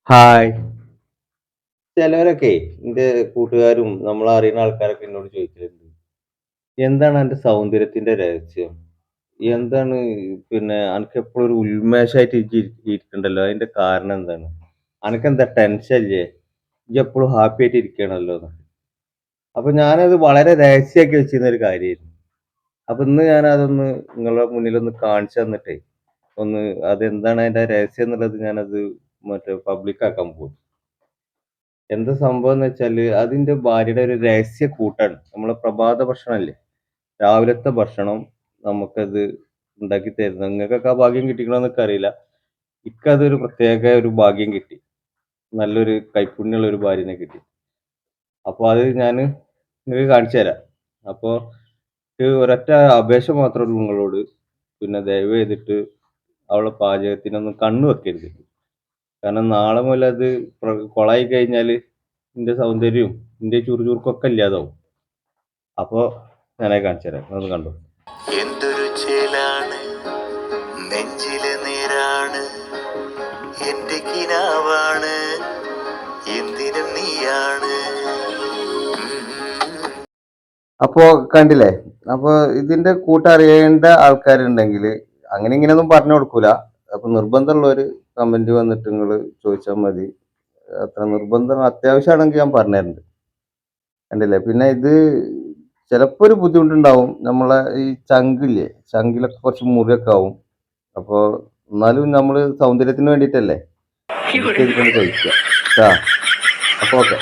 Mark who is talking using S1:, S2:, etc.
S1: Hi. ചിലവരൊക്കെ എന്റെ കൂട്ടുകാരും നമ്മളറിയുന്ന ആൾക്കാരൊക്കെ എന്നോട് ചോദിക്കലുണ്ട്. എന്താണ് അന്റെ സൗന്ദര്യത്തിന്റെ രഹസ്യം? എന്താണ് അനക്കെപ്പളും ഒരു ഉന്മേഷായിട്ട് ഇരിക്ക്ണ്ടല്ലോ. അതിന്റെ കാരണം എന്താണ്? അനക്കെന്താ ടെൻഷൻ ഇല്ലേ? ഇജ്ജ് എപ്പളും ഹാപ്പി ആയിട്ട് ഇരിക്കാണല്ലോന്ന്. അപ്പൊ ഞാനത് വളരെ രഹസ്യാക്കി വെച്ചിരുന്ന ഒരു കാര്യായിരുന്നു. അപ്പൊ ഇന്ന് ഞാനതൊന്ന് നിങ്ങളുടെ മുന്നിലൊന്ന് കാണിച്ചു തന്നിട്ടേ, ഒന്ന് അതെന്താണ് അതിന്റെ രഹസ്യം എന്നുള്ളത് ഞാനത് പബ്ലിക് ആക്കാൻ പോകും. എന്താ സംഭവം എന്ന് വെച്ചാല് അതിന്റെ ഭാര്യയുടെ ഒരു രഹസ്യ കൂട്ടാണ്. നമ്മളെ പ്രഭാത ഭക്ഷണല്ലേ? രാവിലത്തെ ഭക്ഷണം നമുക്കത് ഉണ്ടാക്കി തരുന്നത്. നിങ്ങൾക്കൊക്കെ ആ ഭാഗ്യം കിട്ടിക്കണോന്ന് എനിക്കറിയില്ല. ഇക്കതൊരു പ്രത്യേക ഒരു ഭാഗ്യം കിട്ടി. നല്ലൊരു കൈപ്പുണ്യമുള്ള ഒരു ഭാര്യനെ കിട്ടി. അപ്പൊ അത് ഞാന് നിങ്ങൾക്ക് കാണിച്ചു തരാം. അപ്പൊ ഒരൊറ്റ അപേക്ഷ മാത്രമേ ഉള്ളൂ നിങ്ങളോട്. ദയവ് ചെയ്തിട്ട് അവളെ പാചകത്തിനൊന്നും കണ്ണ് വെക്കരുത്. കാരണം നാളെ മുതൽ അത് കൊളായി കഴിഞ്ഞാല് ഇന്റെ സൗന്ദര്യവും ഇന്റെ ചുറുചുറുക്കൊക്കെ ഇല്ലാതാവും. അപ്പൊ ഞാനത് കാണിച്ചു തരാം. അതൊന്ന് കണ്ടോ. എന്തൊരു ചേലാണ്, നെഞ്ചിലെ നേരാണ്, എന്റെ കിനാവാണ്, എന്തിനും നീയാണ്. അപ്പോ കണ്ടില്ലേ? അപ്പൊ ഇതിന്റെ കൂട്ടറിയേണ്ട ആൾക്കാരുണ്ടെങ്കിൽ അങ്ങനെ ഇങ്ങനെയൊന്നും പറഞ്ഞു കൊടുക്കൂല. അപ്പൊ നിർബന്ധമുള്ളവര് കമന്റ് വന്നിട്ട് നിങ്ങൾ ചോദിച്ചാൽ മതി. അത്ര നിർബന്ധം അത്യാവശ്യമാണെങ്കിൽ ഞാൻ പറഞ്ഞുതരുന്നുണ്ട്. കണ്ടില്ലേ? പിന്നെ ഇത് ചിലപ്പോ ഒരു ബുദ്ധിമുട്ടുണ്ടാവും. നമ്മളെ ഈ ചങ്കില്ലേ? ചങ്കിലൊക്കെ കുറച്ച് മുറിയൊക്കെ ആവും. അപ്പൊ എന്നാലും നമ്മള് സൗന്ദര്യത്തിന് വേണ്ടിയിട്ടല്ലേ? അഡ്ജസ്റ്റ് ചെയ്തിട്ടൊന്ന് കഴിക്കുക. ട്ടാ. അപ്പൊ ഓക്കെ.